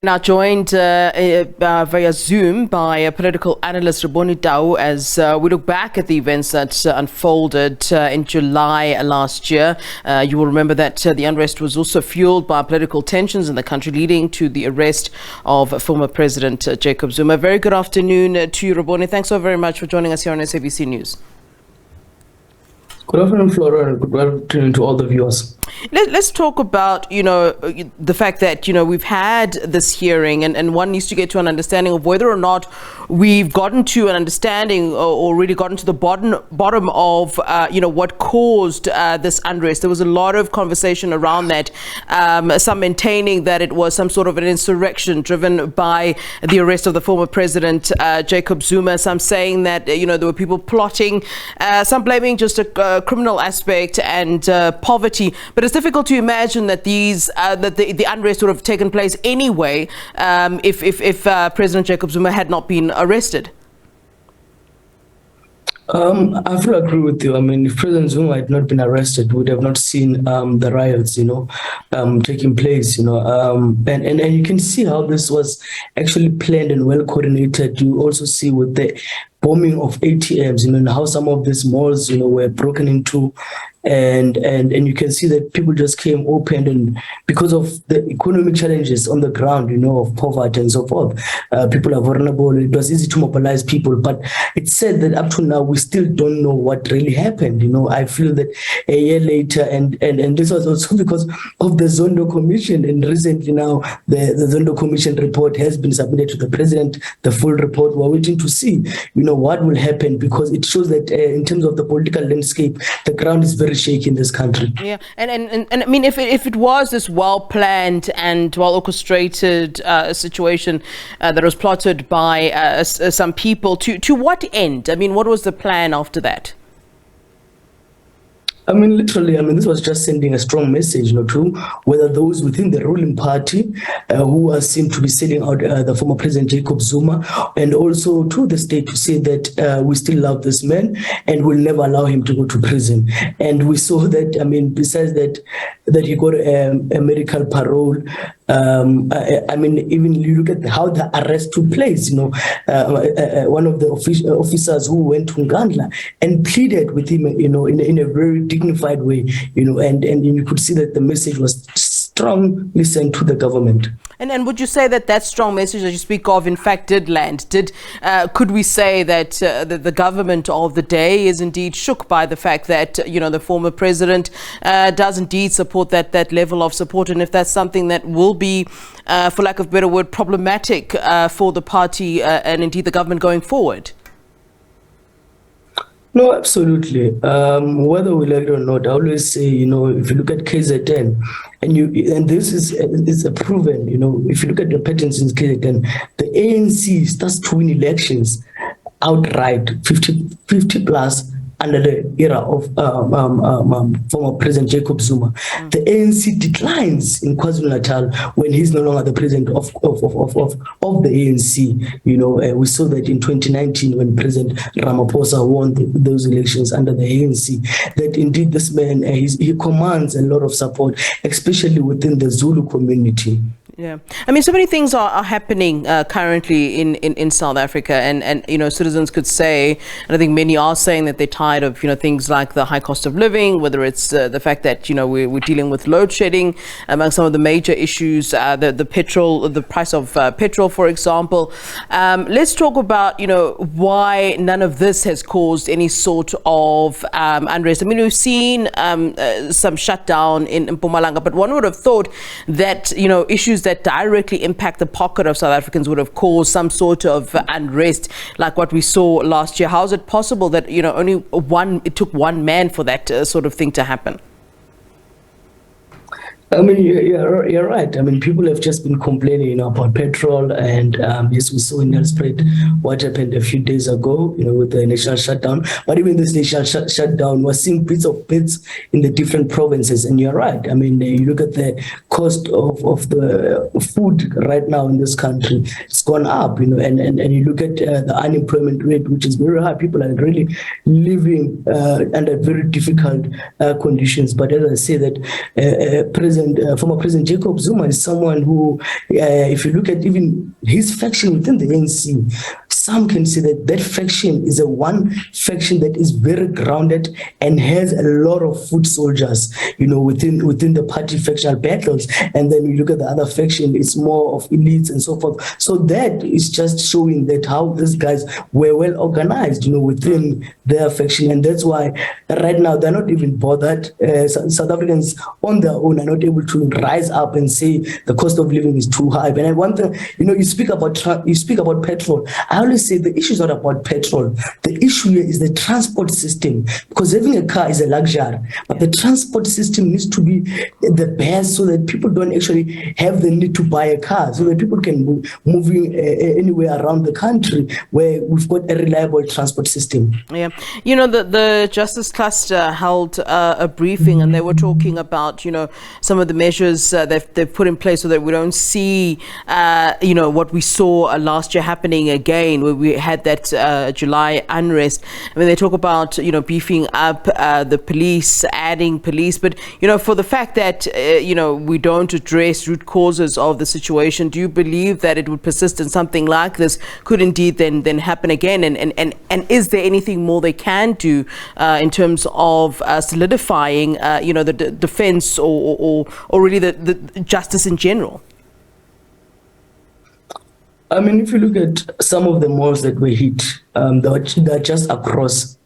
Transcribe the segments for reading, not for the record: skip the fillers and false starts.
Now joined via Zoom by political analyst Rebone Tau as we look back at the events that unfolded in July last year. You will remember that the unrest was also fueled by political tensions in the country, leading to the arrest of former President Jacob Zuma. Very good afternoon to you, Rebone. Thanks so very much for joining us here on SABC News. Good afternoon, Flora, and good afternoon to all the viewers. Let's talk about, the fact that, we've had this hearing and one needs to get to an understanding of whether or not we've gotten to an understanding or really gotten to the bottom of, what caused this unrest. There was a lot of conversation around that, some maintaining that it was some sort of an insurrection driven by the arrest of the former president, Jacob Zuma. Some saying that, there were people plotting, some blaming just a criminal aspect and poverty. But it's difficult to imagine that the unrest would have taken place anyway if President Jacob Zuma had not been arrested. I fully agree with you. I mean, if President Zuma had not been arrested, we would have not seen the riots, taking place, and you can see how this was actually planned and well coordinated. You also see with the bombing of ATMs, and how some of these malls, were broken into. And you can see that people just came open, and because of the economic challenges on the ground, of poverty and so forth, people are vulnerable. It was easy to mobilize people, but it's said that up to now we still don't know what really happened. I feel that a year later, and this was also because of the Zondo Commission, and recently now the Zondo Commission report has been submitted to the president. The full report, we're waiting to see, what will happen, because it shows that in terms of the political landscape, the ground is very shaky in this country. Yeah, and I mean, if it was this well planned and well orchestrated situation that was plotted by some people, to what end? I mean, what was the plan after that? I mean, literally, this was just sending a strong message, to whether those within the ruling party who are seen to be selling out the former President Jacob Zuma, and also to the state to say that we still love this man and will never allow him to go to prison. And we saw that, besides that he got a medical parole. Even you look at how the arrest took place, one of the officers who went to Ngandla and pleaded with him, in a very dignified way, and you could see that the message was strongly sent to the government. And would you say that strong message that you speak of, in fact, did land? Could we say that the government of the day is indeed shook by the fact that, the former president does indeed support that level of support? And if that's something that will be, for lack of a better word, problematic for the party and indeed the government going forward? No, absolutely. Whether we like it or not, I always say, if you look at KZN, and this is a proven, if you look at the patterns in KZN, the ANC starts to win elections outright, 50 plus, under the era of former President Jacob Zuma. The ANC declines in KwaZulu-Natal when he's no longer the president of the ANC. We saw that in 2019 when President Ramaphosa won those elections under the ANC, that indeed this man, he commands a lot of support, especially within the Zulu community. Yeah, so many things are happening currently in South Africa, and citizens could say, and I think many are saying that they're tired of things like the high cost of living, whether it's the fact that we're dealing with load shedding among some of the major issues, the petrol, the price of petrol, for example. Let's talk about why none of this has caused any sort of unrest. We've seen some shutdown in Mpumalanga, but one would have thought that issues that directly impact the pocket of South Africans would have caused some sort of unrest like what we saw last year. How is it possible that it took one man for that sort of thing to happen? You're right. People have just been complaining, about petrol, and yes, we saw in Nelspruit what happened a few days ago, with the national shutdown. But even this national shutdown, we're seeing bits in the different provinces. And you're right. You look at the cost of the food right now in this country; it's gone up. And you look at the unemployment rate, which is very high. People are really living under very difficult conditions. But as I say, that President former President Jacob Zuma is someone who, if you look at even his faction within the ANC, some can say that that faction is one faction that is very grounded and has a lot of foot soldiers, within the party factional battles. And then you look at the other faction, it's more of elites and so forth. So that is just showing that how these guys were well organized, within their faction. And that's why right now they're not even bothered. South Africans on their own are not able to rise up and say the cost of living is too high. And I want to, you speak about petrol. I always say the issue is not about petrol. The issue here is the transport system, because having a car is a luxury, but the transport system needs to be the best so that people don't actually have the need to buy a car, so that people can move anywhere around the country where we've got a reliable transport system. Yeah, the Justice Cluster held a briefing, and they were talking about some of the measures they've put in place so that we don't see what we saw last year happening again, where we had that July unrest. I mean, they talk about beefing up the police, adding police, but for the fact that we don't address root causes of the situation, do you believe that it would persist and something like this could indeed then happen again? And is there anything more they can do in terms of solidifying the defense or really the justice in general? I mean, if you look at some of the malls that were hit, they're just across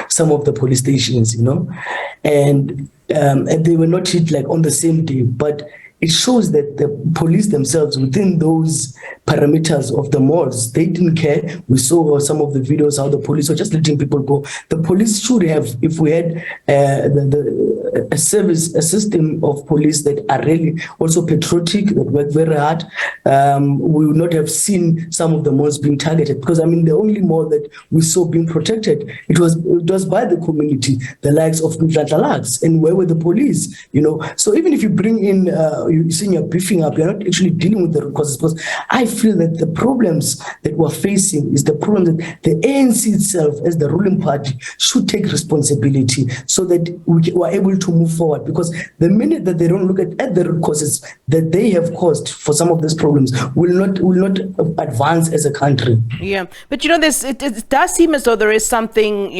some of the police stations, and they were not hit like on the same day, but it shows that the police themselves within those parameters of the malls, they didn't care. We saw some of the videos how the police were just letting people go. The police should have, if we had a system of police that are really also patriotic, that work very hard, we would not have seen some of the malls being targeted. Because I mean, the only mall that we saw being protected, it was by the community, the likes of Mtlatalax, and where were the police? So even if you bring in you're saying you're beefing up, you're not actually dealing with the root causes, because I feel that the problems that we're facing is the problem that the ANC itself, as the ruling party, should take responsibility so that we are able to move forward. Because the minute that they don't look at the root causes that they have caused for some of these problems, will not advance as a country. Yeah, but it does seem as though there is something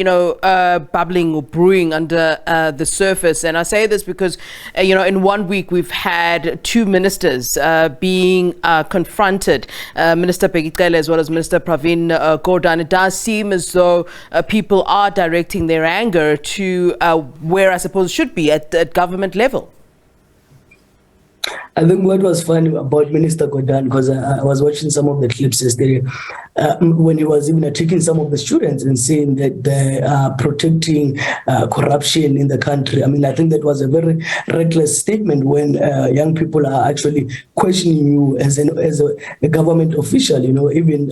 bubbling or brewing under the surface, and I say this because in 1 week we've had two ministers being confronted, Minister Pegitele as well as Minister Pravin Gordhan. It does seem as though people are directing their anger to where I suppose it should be at government level. I think what was funny about Minister Gordhan, because I was watching some of the clips yesterday, when he was even attacking some of the students and saying that they are protecting corruption in the country. I mean, I think that was a very reckless statement when young people are actually questioning you as a government official. Even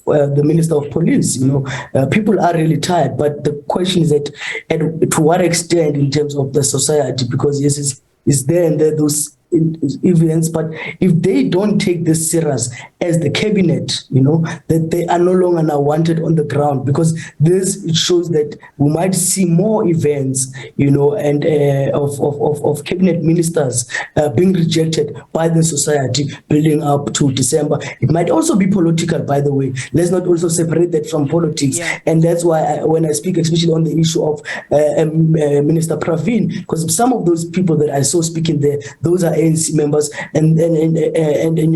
the Minister of Police, people are really tired. But the question is that to what extent in terms of the society, because yes, it's there and there, those events, but if they don't take this serious as the cabinet, that they are no longer now wanted on the ground, because it shows that we might see more events, and of cabinet ministers being rejected by the society building up to December. It might also be political, by the way. Let's not also separate that from politics. Yeah. And that's why when I speak, especially on the issue of Minister Pravin, because some of those people that I saw speaking there, those are ANC members, and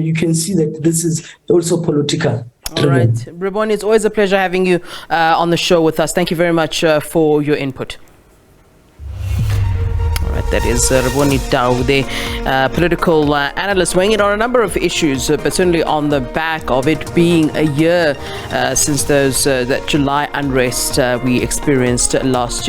you can see that this is also political. All right, Rebone, it's always a pleasure having you on the show with us. Thank you very much for your input. All right, that is Rebone Tau, the political analyst, weighing in on a number of issues, but certainly on the back of it being a year since that July unrest we experienced last year.